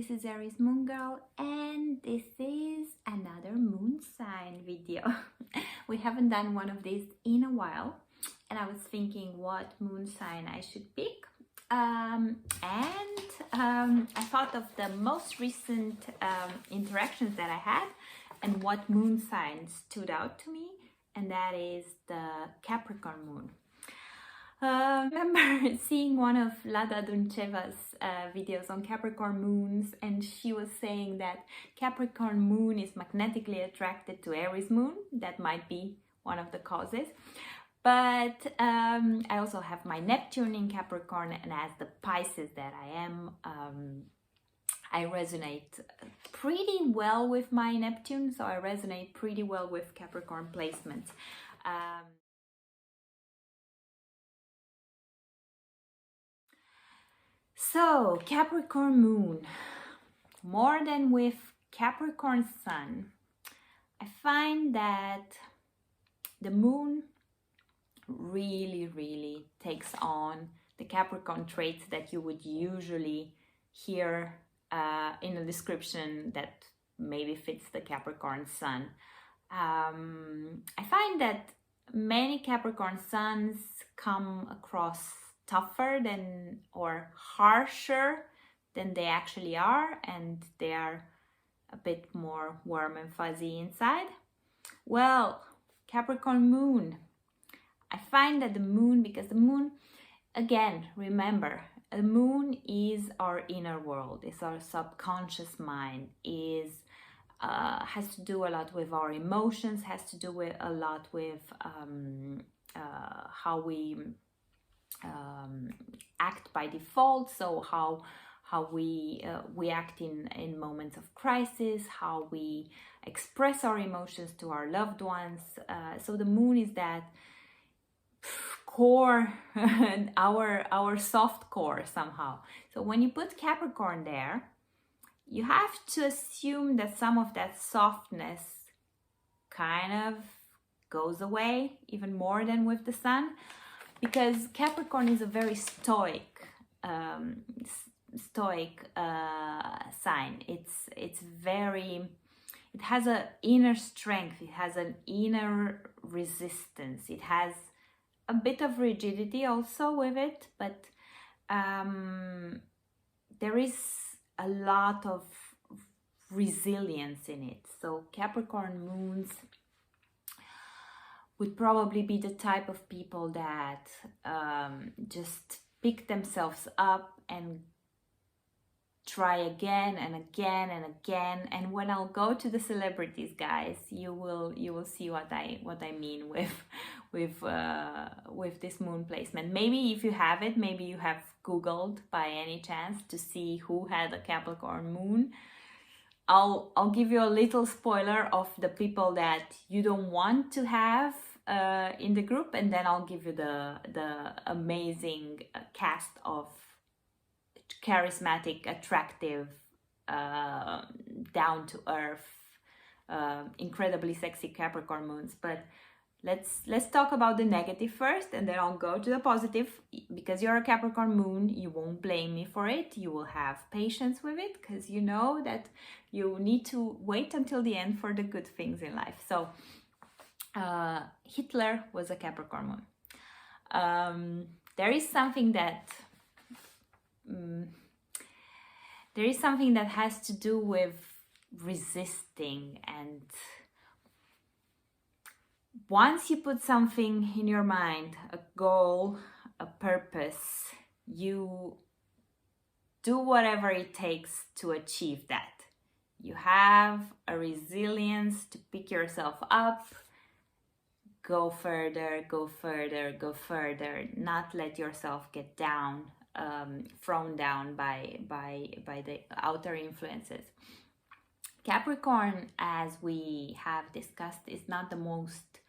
this is Aries Moon Girl, and this is another moon sign video. We haven't done one of these in a while, and I was thinking what moon sign I should pick. I thought of the most recent interactions that I had and what moon sign stood out to me, and that is the Capricorn moon. I remember seeing one of Lada Duncheva's videos on Capricorn moons, and she was saying that Capricorn moon is magnetically attracted to Aries moon. That might be one of the causes. But I also have my Neptune in Capricorn, and as the Pisces that I am, I resonate pretty well with my Neptune, so I resonate pretty well with Capricorn placements. So, Capricorn moon, more than with Capricorn sun, I find that the moon really takes on the Capricorn traits that you would usually hear in a description that maybe fits the Capricorn sun. I find that many Capricorn suns come across tougher than or harsher than they actually are, and they are a bit more warm and fuzzy inside. Well, Capricorn moon, I find that the moon, because the moon, again, remember, the moon is our inner world, it's our subconscious mind, has to do a lot with our emotions, has to do with a lot with how we act by default, so how we act in moments of crisis, how we express our emotions to our loved ones. So the moon is that core, our soft core somehow. So when you put Capricorn there, you have to assume that some of that softness kind of goes away, even more than with the sun, because Capricorn is a very stoic sign. It has an inner strength, it has an inner resistance, it has a bit of rigidity also with it, but there is a lot of resilience in it. So Capricorn moons would probably be the type of people that just pick themselves up and try again and again and again. And when I'll go to the celebrities, guys, you will see what I mean with this moon placement. Maybe if you have it, maybe you have Googled by any chance to see who had a Capricorn moon. I'll give you a little spoiler of the people that you don't want to have in the group, and then I'll give you the amazing cast of charismatic, attractive, down to earth, incredibly sexy Capricorn moons. But let's talk about the negative first, and then I'll go to the positive. Because you're a Capricorn moon, you won't blame me for it. You will have patience with it, because you know that you need to wait until the end for the good things in life. So Hitler was a Capricorn moon. There is something that has to do with resisting, and once you put something in your mind, a goal, a purpose, you do whatever it takes to achieve that. You have a resilience to pick yourself up, go further, not let yourself get down, thrown down by the outer influences. Capricorn, as we have discussed, is not the most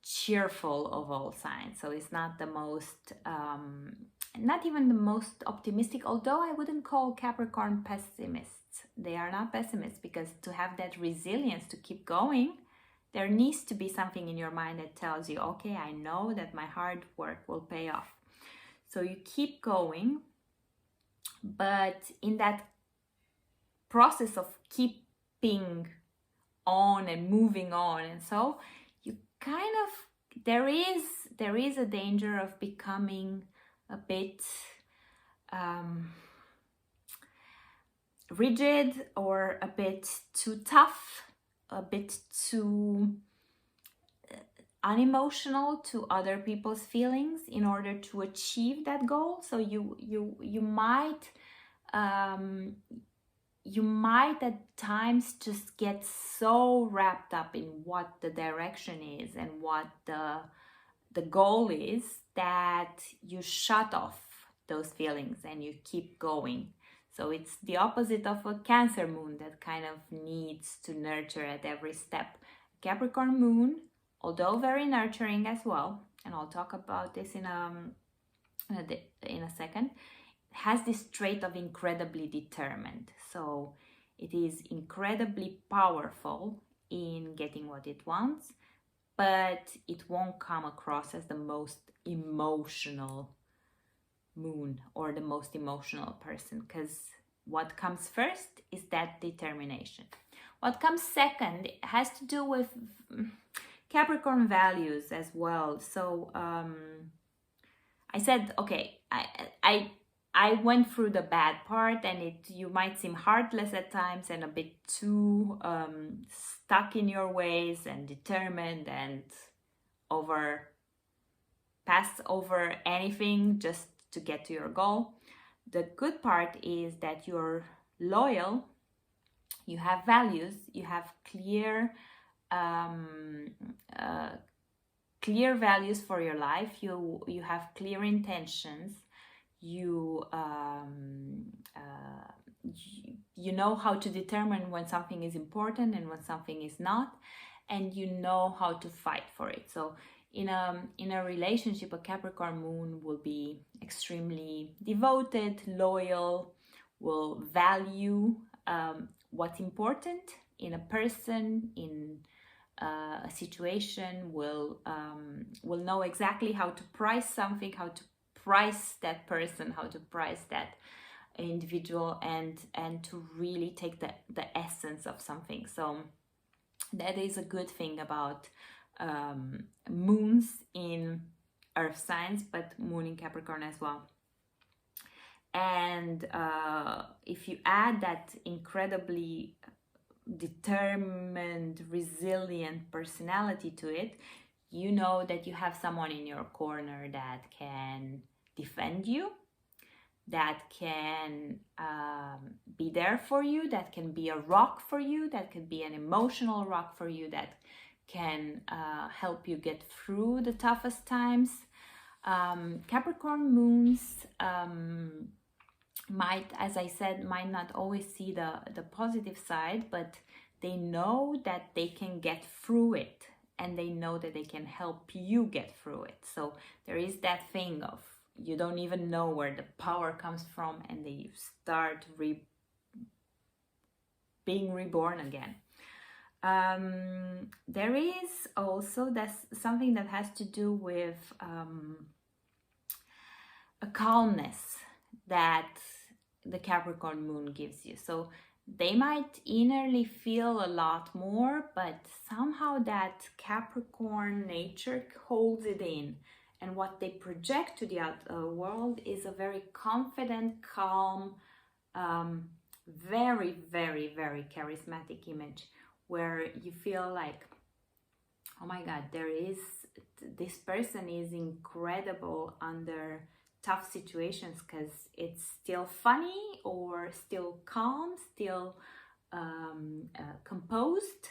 cheerful of all signs. So it's not the most, not even the most optimistic, although I wouldn't call Capricorn pessimists. They are not pessimists, because to have that resilience to keep going, there needs to be something in your mind that tells you, okay, I know that my hard work will pay off. So you keep going, but in that process of keeping on and moving on, and so you kind of, there is a danger of becoming a bit rigid, or a bit too tough, a bit too unemotional to other people's feelings in order to achieve that goal. So you might at times just get so wrapped up in what the direction is and what the goal is, that you shut off those feelings and you keep going. So it's the opposite of a Cancer moon that kind of needs to nurture at every step. Capricorn moon, although very nurturing as well, and I'll talk about this in a second, has this trait of incredibly determined. So it is incredibly powerful in getting what it wants, but it won't come across as the most emotional moon or the most emotional person, because what comes first is that determination. What comes second has to do with Capricorn values as well. So I said, okay, I went through the bad part, and you might seem heartless at times and a bit too stuck in your ways and determined and pass over anything just to get to your goal. The good part is that you're loyal, you have values, you have clear values for your life, you have clear intentions, you know how to determine when something is important and when something is not, and you know how to fight for it. So in a relationship, a Capricorn moon will be extremely devoted, loyal, will value what's important in a person, in a situation, will know exactly how to price something, how to price that person, how to price that individual, and to really take the essence of something. So that is a good thing about moons in earth signs, but moon in Capricorn as well. And if you add that incredibly determined, resilient personality to it, you know that you have someone in your corner that can defend you, that can be there for you, that can be a rock for you, that can be an emotional rock for you, that can help you get through the toughest times. Capricorn moons might, as I said, might not always see the positive side, but they know that they can get through it, and they know that they can help you get through it. So there is that thing of, you don't even know where the power comes from, and they start being reborn again. There is also something that has to do with a calmness that the Capricorn moon gives you. So they might innerly feel a lot more, but somehow that Capricorn nature holds it in. And what they project to the outer world is a very confident, calm, very, very, very charismatic image, where you feel like, oh my God, this person is incredible under tough situations, because it's still funny, or still calm, still composed.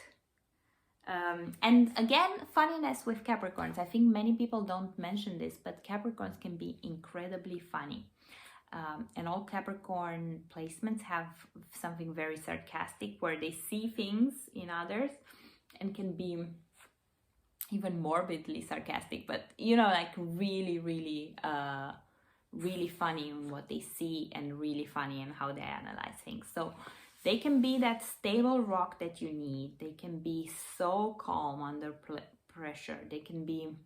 And again, funniness with Capricorns. I think many people don't mention this, but Capricorns can be incredibly funny. And all Capricorn placements have something very sarcastic, where they see things in others and can be even morbidly sarcastic, but like really, really really funny on what they see, and really funny in how they analyze things. So they can be that stable rock that you need. They can be so calm under pressure. They can be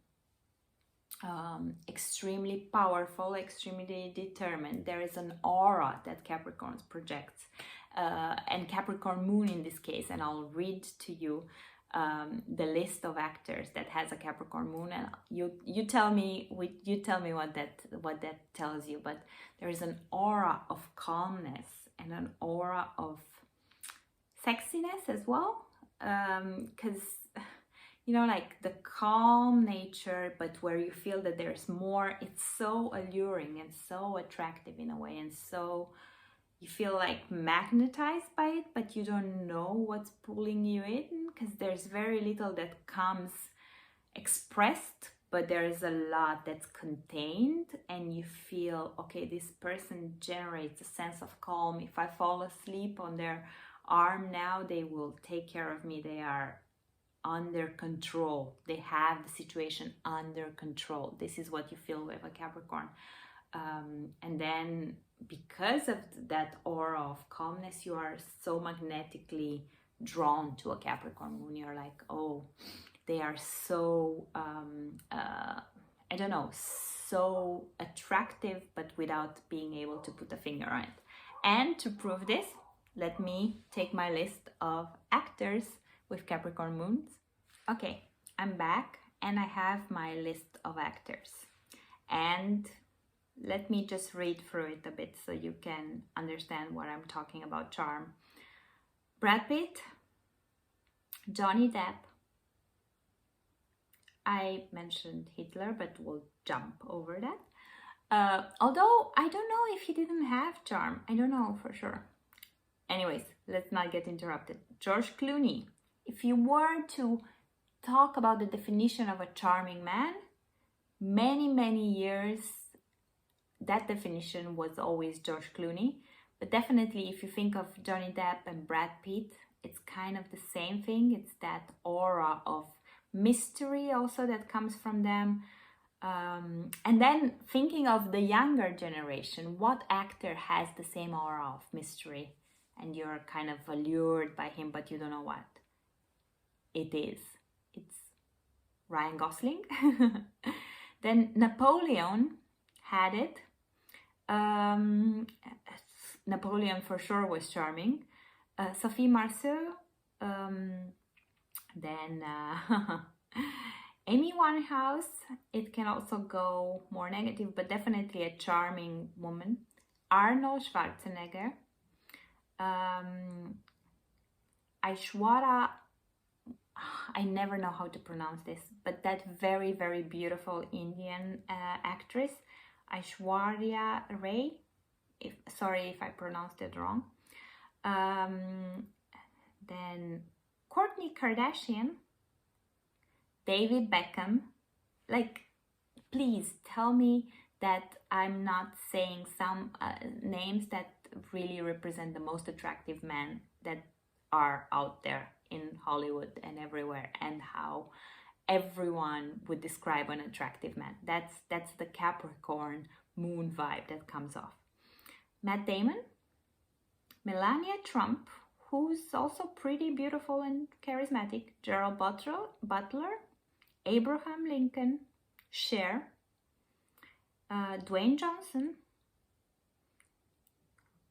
extremely powerful, extremely determined. There is an aura that Capricorns projects, and Capricorn moon in this case, and I'll read to you the list of actors that has a Capricorn moon, and you tell me what that tells you. But there is an aura of calmness and an aura of sexiness as well, because like the calm nature, but where you feel that there's more. It's so alluring and so attractive in a way, and so you feel like magnetized by it, but you don't know what's pulling you in, because there's very little that comes expressed, but there's a lot that's contained, and you feel, okay, this person generates a sense of calm. If I fall asleep on their arm now, they will take care of me. They are under control. They have the situation under control. This is what you feel with a Capricorn. And then because of that aura of calmness, you are so magnetically drawn to a Capricorn moon. You're like, oh, they are so, I don't know, so attractive, but without being able to put a finger on it. And to prove this, let me take my list of actors with Capricorn moons. Okay, I'm back and I have my list of actors. And let me just read through it a bit so you can understand what I'm talking about. Charm. Brad Pitt, Johnny Depp. I mentioned Hitler, but we'll jump over that. Although I don't know if he didn't have charm. I don't know for sure. Anyways, let's not get interrupted. George Clooney. If you were to talk about the definition of a charming man, many years, that definition was always George Clooney. But definitely, if you think of Johnny Depp and Brad Pitt, it's kind of the same thing. It's that aura of mystery also that comes from them. And then thinking of the younger generation, what actor has the same aura of mystery and you're kind of allured by him, but you don't know what it is? It's Ryan Gosling. Then Napoleon had it. Napoleon for sure was charming. Sophie Marceau. Then Amy Winehouse. It can also go more negative, but definitely a charming woman. Arnold Schwarzenegger. Aishwarya, I never know how to pronounce this, but that very beautiful Indian actress, Aishwarya Rai. Sorry if I pronounced it wrong. Then Kourtney Kardashian, David Beckham. Like, please tell me that I'm not saying some names that really represent the most attractive men that are out there in Hollywood and everywhere, and how everyone would describe an attractive man. That's the Capricorn moon vibe that comes off. Matt Damon, Melania Trump, who's also pretty beautiful and charismatic, Gerald Butler, Abraham Lincoln, Cher, Dwayne Johnson,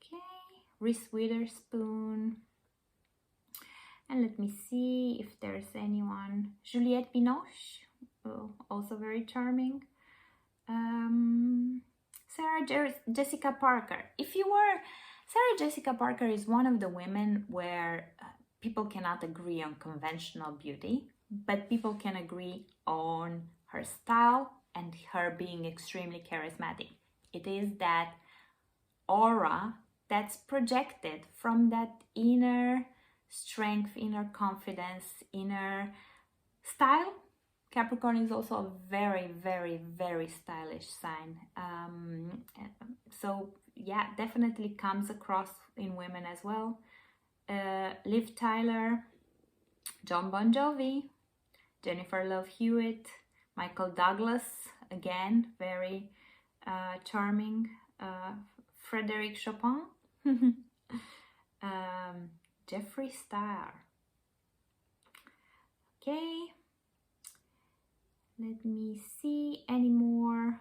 okay, Reese Witherspoon, and let me see if there's anyone, Juliette Binoche, also very charming, Sarah Jessica Parker. Sarah Jessica Parker is one of the women where people cannot agree on conventional beauty, but people can agree on her style and her being extremely charismatic. It is that aura that's projected from that inner strength, inner confidence, inner style. Capricorn is also a very stylish sign. So yeah, definitely comes across in women as well. Liv Tyler, John Bon Jovi, Jennifer Love Hewitt, Michael Douglas, again, very charming. Frédéric Chopin, Jeffree Star. Okay, let me see any more.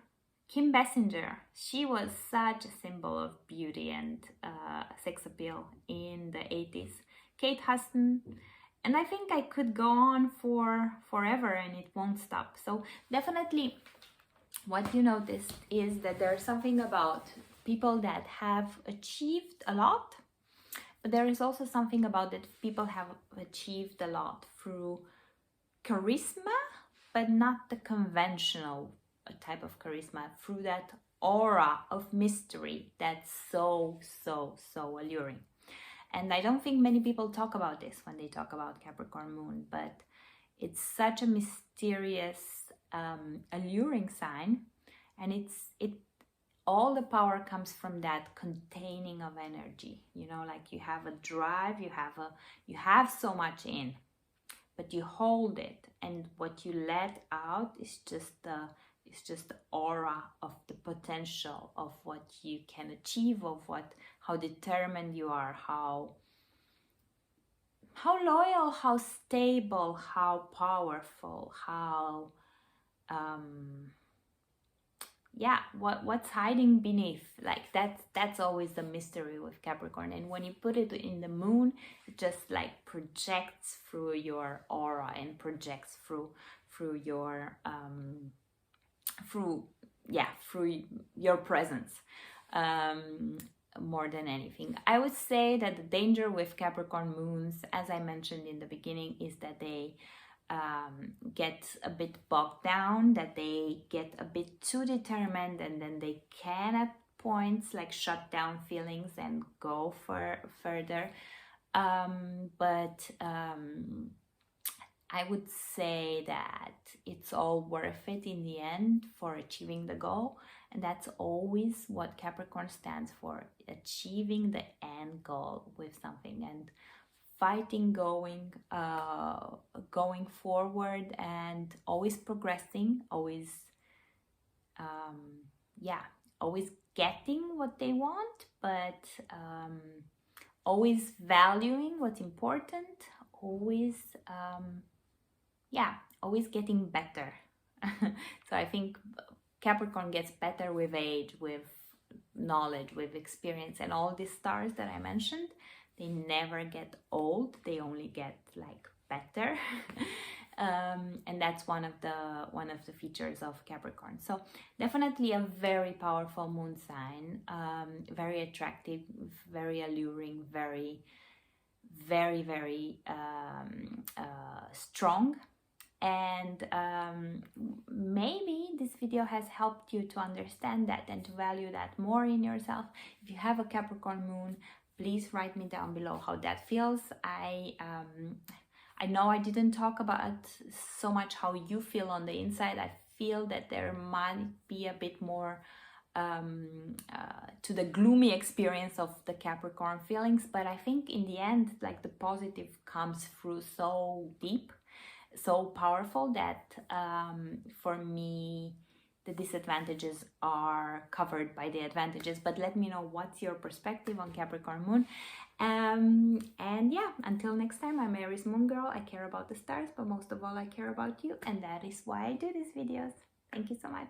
Kim Basinger, she was such a symbol of beauty and sex appeal in the 80s. Kate Hudson, and I think I could go on for forever and it won't stop. So definitely what you notice is that there's something about people that have achieved a lot, but there is also something about that people have achieved a lot through charisma, but not the conventional type of charisma, through that aura of mystery that's so alluring. And I don't think many people talk about this when they talk about Capricorn moon, but it's such a mysterious, alluring sign, and it all the power comes from that containing of energy. You know, like you have a drive, you have so much in, but you hold it, and what you let out is just the aura of the potential of what you can achieve, of how determined you are, how loyal, how stable, how powerful, how what's hiding beneath. Like that's always the mystery with Capricorn. And when you put it in the moon, it just like projects through your aura and projects through your through your presence, more than anything. I would say that the danger with Capricorn moons, as I mentioned in the beginning, is that they get a bit bogged down, that they get a bit too determined, and then they can at points like shut down feelings and go further. But I would say that it's all worth it in the end for achieving the goal. And that's always what Capricorn stands for, achieving the end goal with something and fighting, going forward, and always progressing, always always getting what they want, but always valuing what's important, always always getting better. So I think Capricorn gets better with age, with knowledge, with experience, and all these stars that I mentioned, they never get old, they only get like better. And that's one of the features of Capricorn. So definitely a very powerful moon sign, very attractive, very alluring, very strong. And maybe this video has helped you to understand that and to value that more in yourself. If you have a Capricorn moon, please write me down below how that feels. I know I didn't talk about so much how you feel on the inside. I feel that there might be a bit more to the gloomy experience of the Capricorn feelings, but I think in the end, like, the positive comes through so deep, so powerful, that for me the disadvantages are covered by the advantages. But let me know what's your perspective on Capricorn moon. And yeah, until next time, I'm Aries Moon Girl. I care about the stars, but most of all I care about you, and that is why I do these videos. Thank you so much.